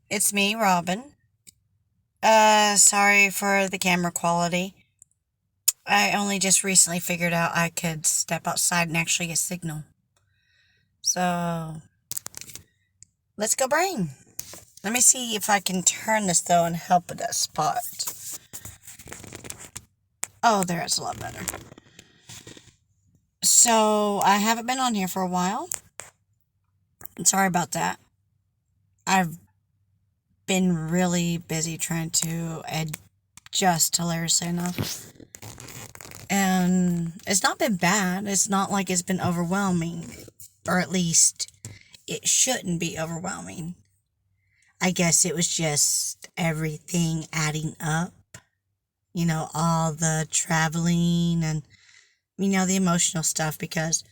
It's me, Robin. Sorry for the camera quality. I only just recently figured out I could step outside and actually get signal. So, let's go brain. Let me see if I can turn this though and help with that spot. Oh, there, it's a lot better. So, I haven't been on here for a while. Sorry about that. I've been really busy trying to adjust, hilariously enough. And it's not been bad. It's not like it's been overwhelming. Or at least it shouldn't be overwhelming. I guess it was just everything adding up. All the traveling and, the emotional stuff, because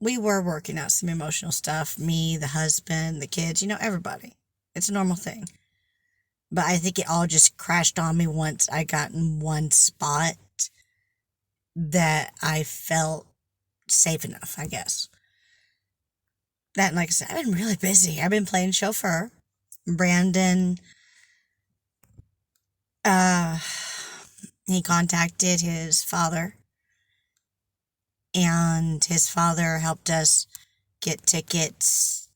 we were working out some emotional stuff. Me, the husband, the kids, everybody. It's a normal thing. But I think it all just crashed on me once I got in one spot that I felt safe enough, I guess. That, and like I said, I've been really busy. I've been playing chauffeur. Brandon, uh, he contacted his father, and his father helped us get tickets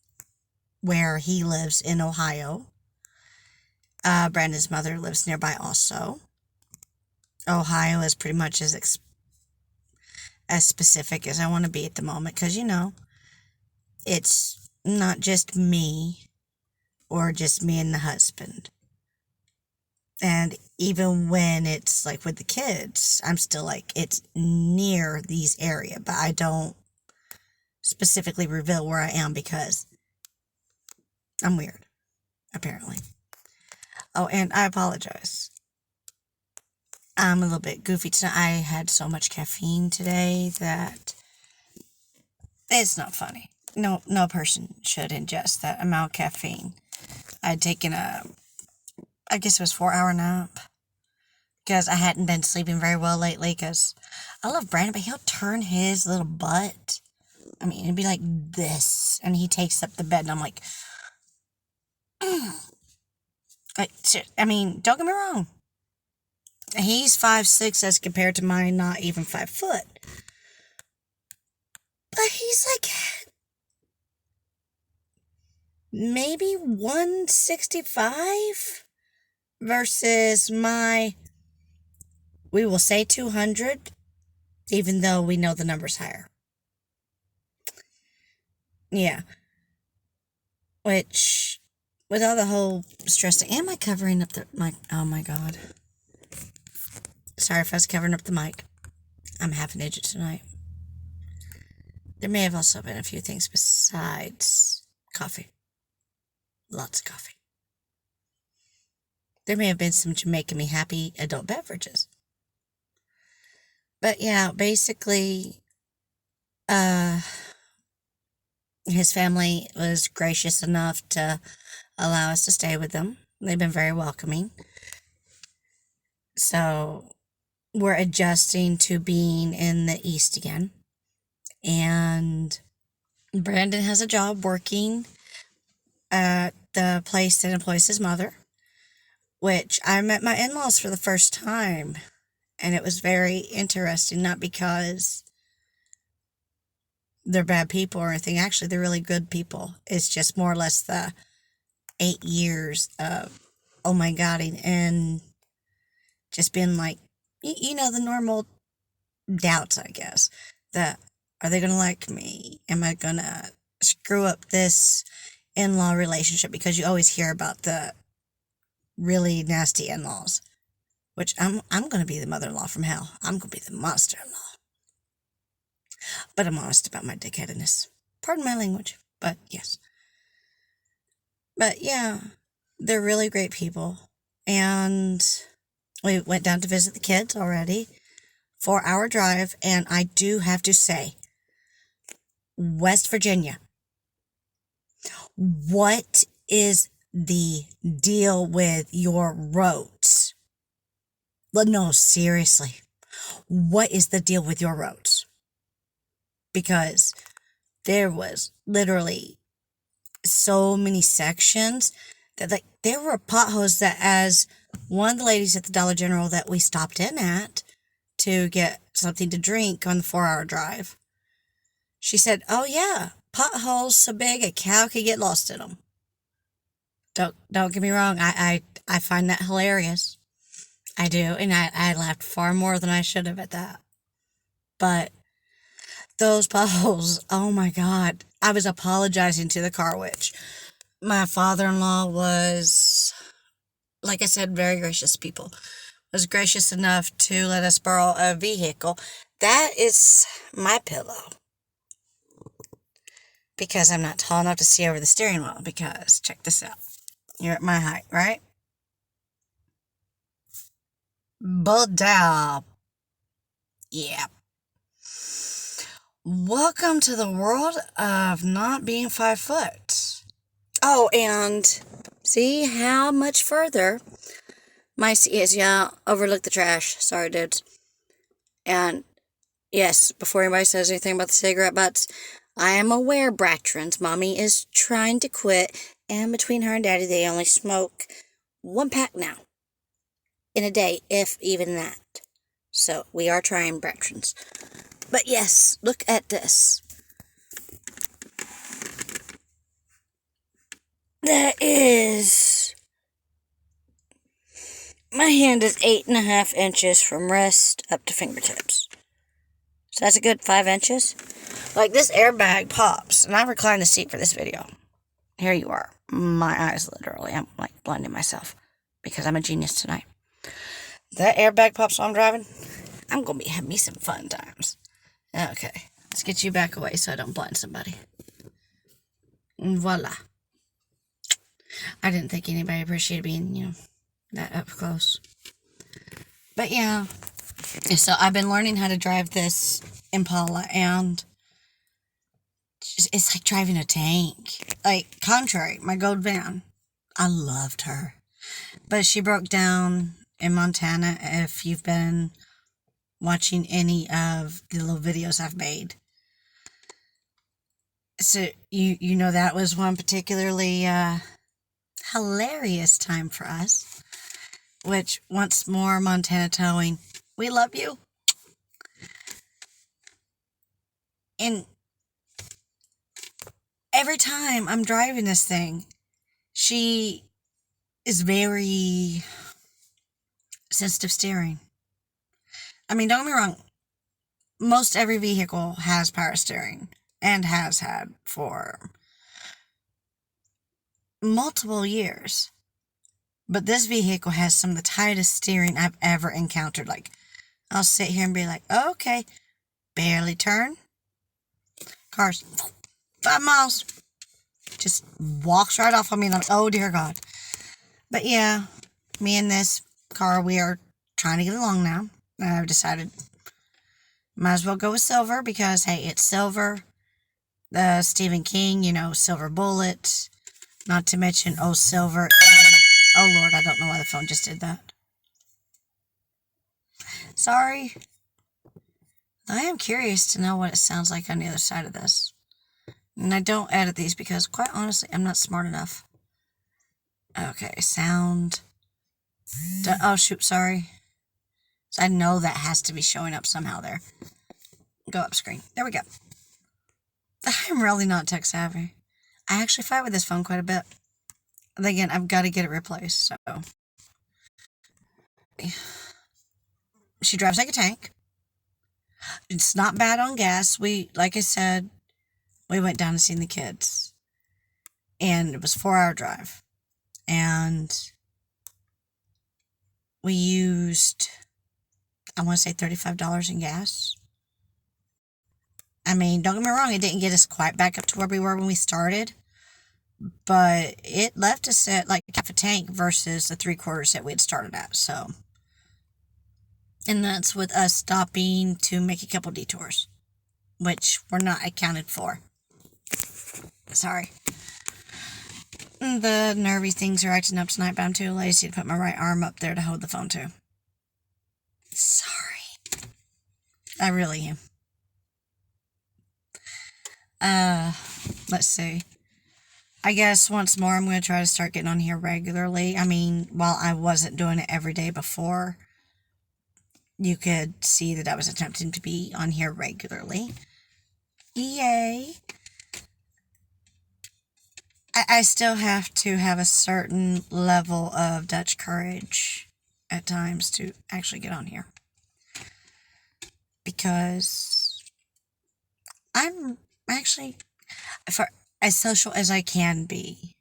where he lives in Ohio. Brandon's mother lives nearby also. Ohio is pretty much as specific as I want to be at the moment, because, it's not just me or just me and the husband. And even when it's like with the kids, I'm still like, it's near these area, but I don't specifically reveal where I am because I'm weird, apparently. Oh, and I apologize. I'm a little bit goofy tonight. I had so much caffeine today that it's not funny. No person should ingest that amount of caffeine. I'd taken I guess it was 4-hour nap, because I hadn't been sleeping very well lately, because I love Brandon, but he'll turn his little butt. I mean, it'd be like this, and he takes up the bed, and I'm like, I mean, don't get me wrong. He's 5'6" as compared to mine, not even 5 foot. But he's like maybe 165 versus my, we will say 200, even though we know the number's higher. Yeah. Which, with all the whole stress, am I covering up the mic? Oh my god. Sorry if I was covering up the mic. I'm half an idiot tonight. There may have also been a few things besides coffee. Lots of coffee. There may have been some Jamaican Me Happy adult beverages. But yeah, basically, his family was gracious enough to allow us to stay with them. They've been very welcoming. So we're adjusting to being in the East again. And Brandon has a job working at the place that employs his mother, which I met my in-laws for the first time. And it was very interesting, not because they're bad people or anything. Actually, they're really good people. It's just more or less the 8 years of, oh my god, and just being like, the normal doubts, I guess. That, are they going to like me? Am I going to screw up this in-law relationship? Because you always hear about the really nasty in-laws. Which I'm going to be the mother-in-law from hell. I'm going to be the monster-in-law. But I'm honest about my dickheadedness. Pardon my language, but yes. But yeah, they're really great people. And we went down to visit the kids already. 4-hour drive, and I do have to say, West Virginia, what is the deal with your roads? No, seriously. What is the deal with your roads? Because there was literally so many sections Like, there were potholes that, as one of the ladies at the Dollar General that we stopped in at to get something to drink on the 4-hour drive, she said, "Oh yeah, potholes so big a cow could get lost in them." Don't get me wrong. I find that hilarious. I do, and I laughed far more than I should have at that. But those potholes, oh my God. I was apologizing to the car witch. My father-in-law was, like I said, very gracious people. Was gracious enough to let us borrow a vehicle. That is my pillow. Because I'm not tall enough to see over the steering wheel. Because, check this out. You're at my height, right? Bull-dow. Yeah. Welcome to the world of not being 5 foot. Oh, and see how much further my seat is. Yeah, overlook the trash. Sorry, dudes. And yes, before anybody says anything about the cigarette butts, I am aware, Bratrons, Mommy is trying to quit, and between her and Daddy, they only smoke 1 pack now in a day, if even that. So we are trying, Bratrons. But yes, look at this. That is... My hand is 8.5 inches from wrist up to fingertips. So that's a good 5 inches. Like, this airbag pops, and I reclined the seat for this video. Here you are. My eyes, literally. I'm, like, blinding myself because I'm a genius tonight. That airbag pops while I'm driving. I'm going to be having me some fun times. Okay. Let's get you back away so I don't blind somebody. And voila. I didn't think anybody appreciated being, that up close. But yeah. So I've been learning how to drive this Impala, and it's like driving a tank. Like, contrary, my gold van, I loved her. But she broke down in Montana, if you've been watching any of the little videos I've made. So, you know that was one particularly hilarious time for us. Which, once more, Montana Towing, we love you. And every time I'm driving this thing, she is very sensitive steering. I mean, don't get me wrong. Most every vehicle has power steering, and has had for multiple years. But this vehicle has some of the tightest steering I've ever encountered. Like, I'll sit here and be like, okay, barely turn. Cars, 5 miles. Just walks right off on me, and I'm like, oh dear God. But yeah, me and this car, we are trying to get along now. And I've decided, might as well go with silver, because, hey, it's silver. Stephen King, Silver Bullet. Not to mention, oh, silver. And, oh, Lord, I don't know why the phone just did that. Sorry. I am curious to know what it sounds like on the other side of this. And I don't edit these because, quite honestly, I'm not smart enough. Okay, sound. Oh, shoot, sorry. So I know that has to be showing up somehow there. Go up screen. There we go. I'm really not tech savvy. I actually fight with this phone quite a bit. And again, I've got to get it replaced, so. She drives like a tank. It's not bad on gas. Like I said, we went down to see the kids. And it was a 4-hour drive. And we used, I want to say $35 in gas. I mean, don't get me wrong, it didn't get us quite back up to where we were when we started. But it left us at like half a tank versus the 3/4 that we had started at, so. And that's with us stopping to make a couple detours, which were not accounted for. Sorry. The nervy things are acting up tonight, but I'm too lazy to put my right arm up there to hold the phone to. Sorry. I really am. Let's see. I guess once more I'm going to try to start getting on here regularly. I mean, while I wasn't doing it every day before, you could see that I was attempting to be on here regularly. Yay! I still have to have a certain level of Dutch courage at times to actually get on here. Because I'm actually for as social as I can be.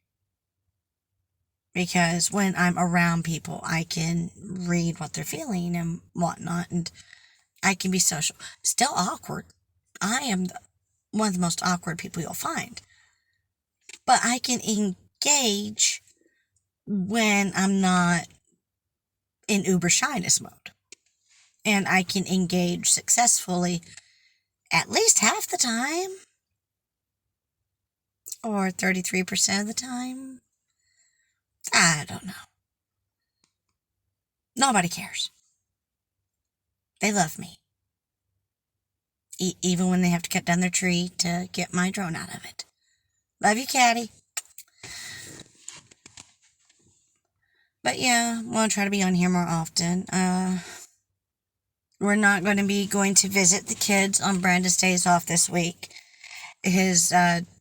Because when I'm around people, I can read what they're feeling and whatnot, and I can be social. Still awkward. I am one of the most awkward people you'll find. But I can engage when I'm not in uber shyness mode. And I can engage successfully at least half the time. Or 33% of the time. I don't know. Nobody cares. They love me. Even when they have to cut down their tree to get my drone out of it. Love you, Caddy. But yeah, we'll try to be on here more often. We're not going to be going to visit the kids on Brandon's days off this week. His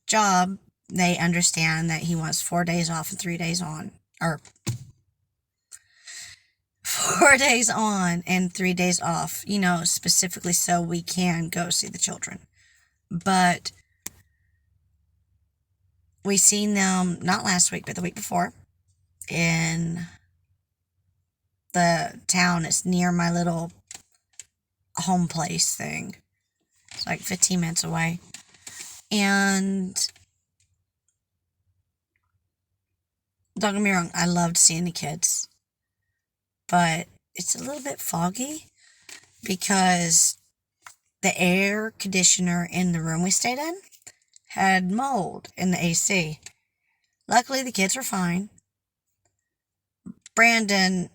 job, they understand that he wants 4 days off and 3 days on. Or 4 days on and 3 days off. You know, specifically so we can go see the children. But we seen them, not last week, but the week before, in the town that's near my little home place thing. It's like 15 minutes away. And don't get me wrong, I loved seeing the kids. But it's a little bit foggy because the air conditioner in the room we stayed in had mold in the AC. Luckily, the kids were fine. Brandon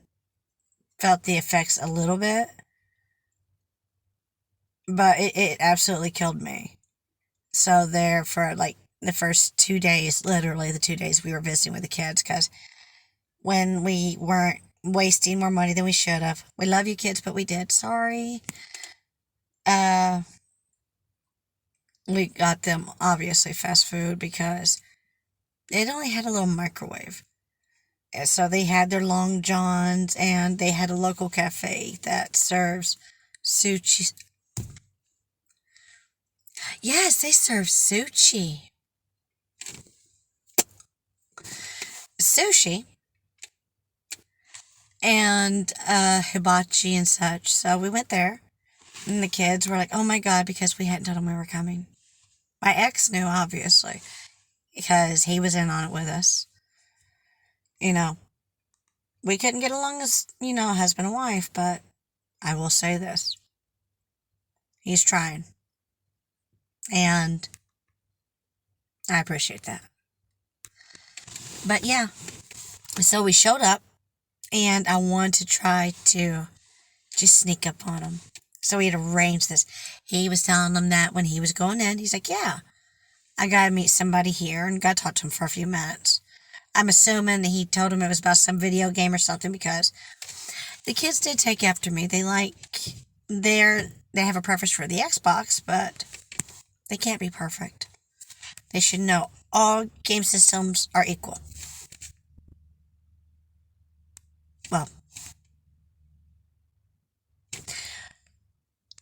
felt the effects a little bit, but it absolutely killed me. So there for like the first 2 days, literally the 2 days we were visiting with the kids, because when we weren't wasting more money than we should have. We love you kids, but we did. Sorry. We got them, obviously, fast food because it only had a little microwave. And so they had their Long Johns, and they had a local cafe that serves sushi. Yes, they serve sushi. Sushi. And hibachi and such. So we went there. And the kids were like, oh my God, because we hadn't told them we were coming. My ex knew, obviously, because he was in on it with us. You know, we couldn't get along as, husband and wife, but I will say this. He's trying. And I appreciate that. But yeah, so we showed up, and I wanted to try to just sneak up on him. So we had arranged this. He was telling them that when he was going in, he's like, yeah, I got to meet somebody here and got to talk to him for a few minutes. I'm assuming that he told him it was about some video game or something, because the kids did take after me. They have a preference for the Xbox, but they can't be perfect. They should know all game systems are equal. Well,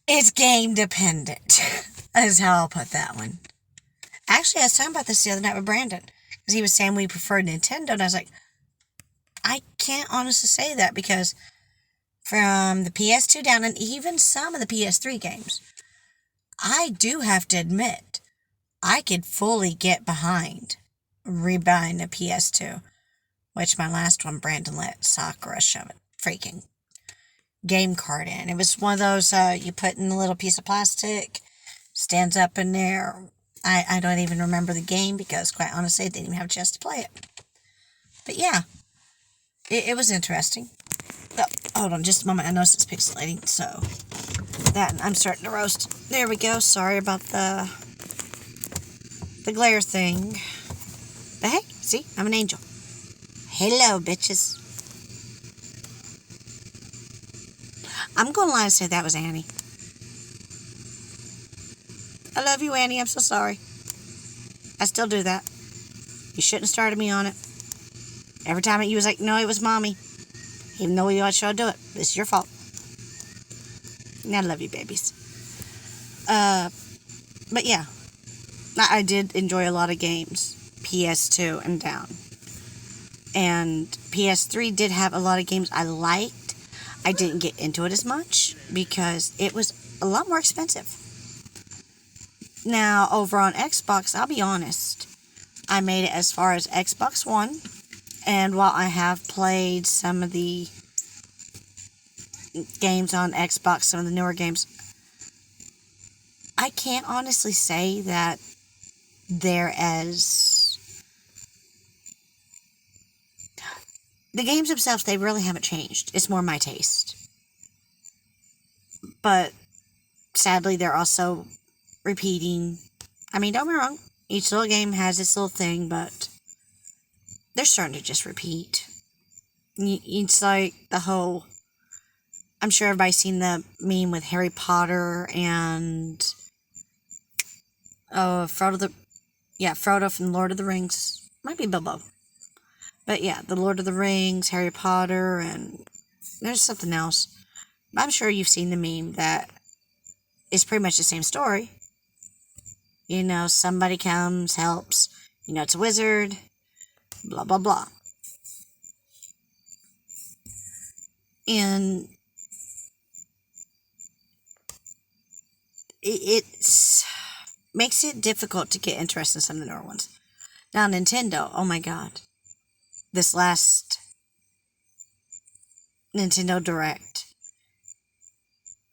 it's game dependent, is how I'll put that one. Actually, I was talking about this the other night with Brandon, because he was saying we preferred Nintendo, and I was like, I can't honestly say that, because from the PS2 down, and even some of the PS3 games, I do have to admit, I could fully get behind rebuying the PS2, which my last one, Brandon let Sakura shove it freaking game card in. It was one of those you put in a little piece of plastic, stands up in there. I don't even remember the game because, quite honestly, I didn't even have a chance to play it. But yeah, it was interesting. Oh, hold on just a moment. I noticed it's pixelating, so that, I'm starting to roast. There we go. Sorry about the glare thing. But hey, see, I'm an angel. Hello, bitches. I'm going to lie and say that was Annie. I love you, Annie. I'm so sorry. I still do that. You shouldn't have started me on it. Every time you was like, no, it was mommy. Even though you should do it. It's your fault. And I love you, babies. But yeah. I did enjoy a lot of games. PS2 and down. And PS3 did have a lot of games I liked. I didn't get into it as much because it was a lot more expensive. Now, over on Xbox, I'll be honest. I made it as far as Xbox One. And while I have played some of the games on Xbox, some of the newer games, I can't honestly say that they're as... The games themselves, they really haven't changed. It's more my taste. But sadly, they're also repeating. I mean, don't get me wrong. Each little game has its little thing, but they're starting to just repeat. It's like the whole... I'm sure everybody's seen the meme with Harry Potter and... Frodo from Lord of the Rings. Might be Bilbo. But yeah, the Lord of the Rings, Harry Potter, and there's something else. I'm sure you've seen the meme that is pretty much the same story. You know, somebody comes, helps. You know, it's a wizard. Blah, blah, blah. And it makes it difficult to get interested in some of the newer ones. Now, Nintendo, oh my god. This last Nintendo Direct,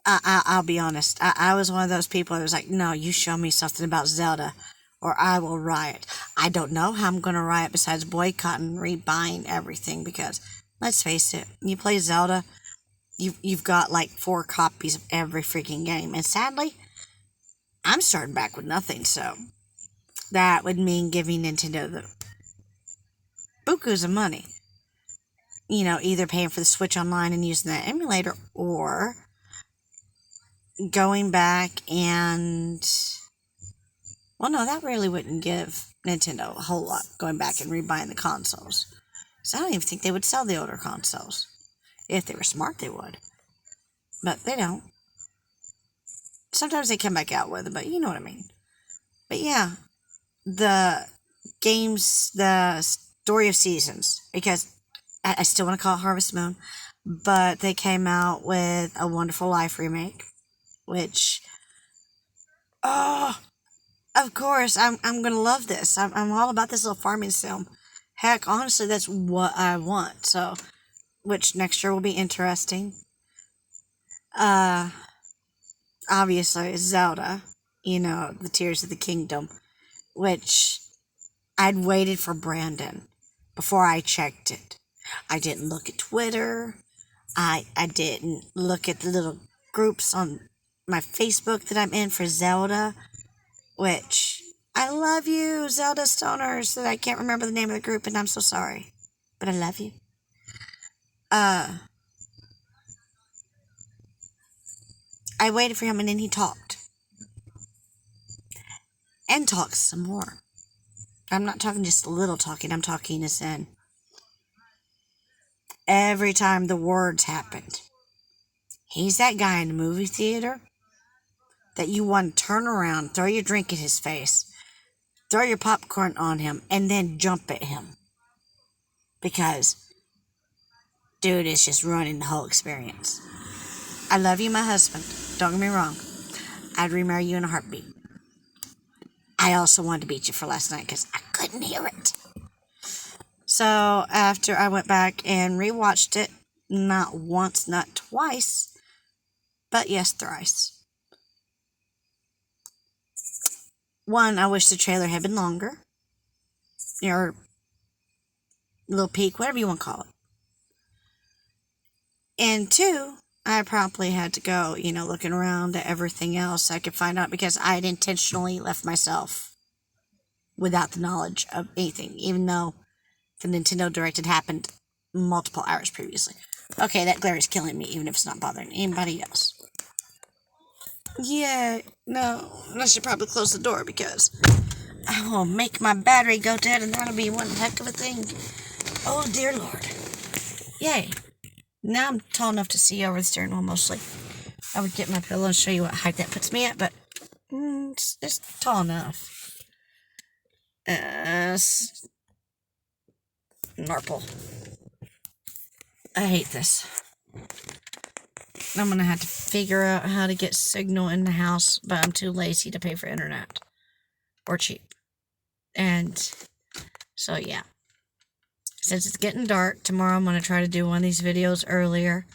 I'll be honest. I was one of those people that was like, no, you show me something about Zelda, or I will riot. I don't know how I'm going to riot besides boycotting, rebuying everything, because, let's face it, you play Zelda, you've got like 4 copies of every freaking game, and sadly, I'm starting back with nothing, so that would mean giving Nintendo the bukus of money. You know, either paying for the Switch Online and using that emulator, or going back and... Well, no, that really wouldn't give Nintendo a whole lot, going back and rebuying the consoles. So I don't even think they would sell the older consoles. If they were smart, they would. But they don't. Sometimes they come back out with it, but you know what I mean. But yeah, the games, the Story of Seasons, because I still want to call it Harvest Moon, but they came out with a Wonderful Life remake, which, oh, of course, I'm gonna love this. I'm all about this little farming sim. Heck, honestly, that's what I want. So, which next year will be interesting. Obviously, Zelda, you know, the Tears of the Kingdom, which I'd waited for Brandon before I checked it. I didn't look at Twitter. I didn't look at the little groups on my Facebook that I'm in for Zelda, which I love you, Zelda Stoners, that I can't remember the name of the group, and I'm so sorry. But I love you. I waited for him, and then he talked. And talks some more. I'm not talking just a little talking, I'm talking as in every time the words happened. He's that guy in the movie theater that you want to turn around, throw your drink in his face, throw your popcorn on him, and then jump at him. Because dude is just ruining the whole experience. I love you, my husband. Don't get me wrong. I'd remarry you in a heartbeat. I also wanted to beat you for last night because I couldn't hear it. So after I went back and rewatched it, not once, not twice, but yes, thrice. One, I wish the trailer had been longer. Or little peek, whatever you want to call it. And two, I promptly had to go, looking around at everything else I could find out because I had intentionally left myself without the knowledge of anything, even though the Nintendo Direct had happened multiple hours previously. Okay, that glare is killing me, even if it's not bothering anybody else. Yeah, no, I should probably close the door because I will make my battery go dead, and that'll be one heck of a thing. Oh, dear Lord. Yay. Now I'm tall enough to see over the steering wheel mostly. I would get my pillow and show you what height that puts me at, but it's tall enough. Norple. I hate this. I'm going to have to figure out how to get signal in the house, but I'm too lazy to pay for internet. Or cheap. And so, yeah. Since it's getting dark, tomorrow I'm going to try to do one of these videos earlier.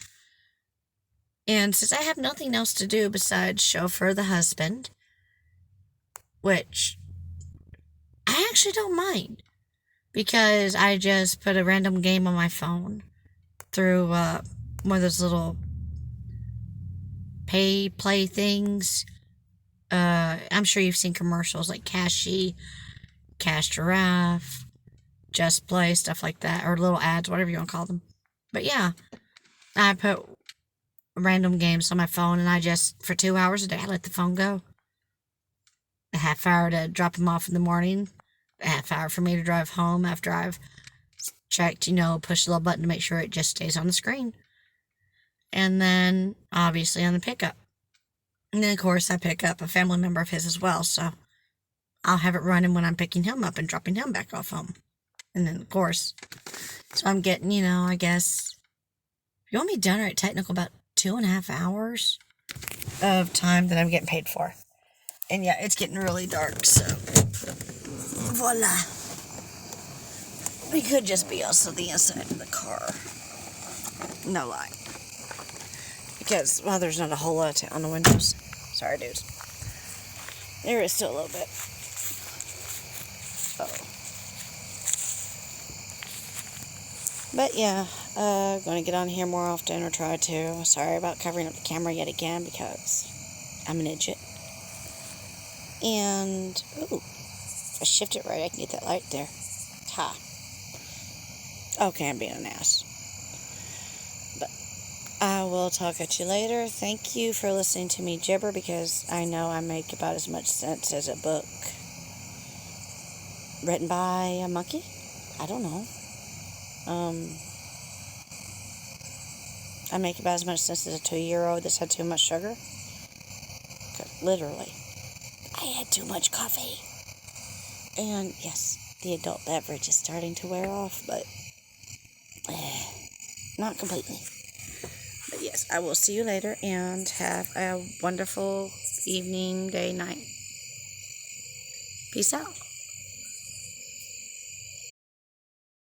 And since I have nothing else to do besides chauffeur the husband, which I actually don't mind, because I just put a random game on my phone through one of those little pay play things. I'm sure you've seen commercials like Cashy, Cash Giraffe, Just Play, stuff like that, or little ads, whatever you want to call them. But yeah, I put random games on my phone, and I just, for 2 hours a day, I let the phone go. A half hour to drop him off in the morning, a half hour for me to drive home after I've checked, push the little button to make sure it just stays on the screen. And then, obviously, on the pickup. And then, of course, I pick up a family member of his as well, so I'll have it running when I'm picking him up and dropping him back off home. And then, of course, so I'm getting, I guess, you want me done or at technical about 2.5 hours of time that I'm getting paid for. And yeah, it's getting really dark, so voila. It could just be also the inside of the car. No lie. Because, well, there's not a whole lot on the windows. Sorry, dudes. There is still a little bit. But yeah, going to get on here more often, or try to. Sorry about covering up the camera yet again, because I'm an idiot. And, ooh, if I shift it right, I can get that light there. Ha. Okay, I'm being an ass. But I will talk at you later. Thank you for listening to me gibber, because I know I make about as much sense as a book written by a monkey. I don't know. I make about as much sense as a 2-year-old that's had too much sugar. Literally. I had too much coffee. And yes, the adult beverage is starting to wear off, but not completely. But yes, I will see you later, and have a wonderful evening, day, night. Peace out.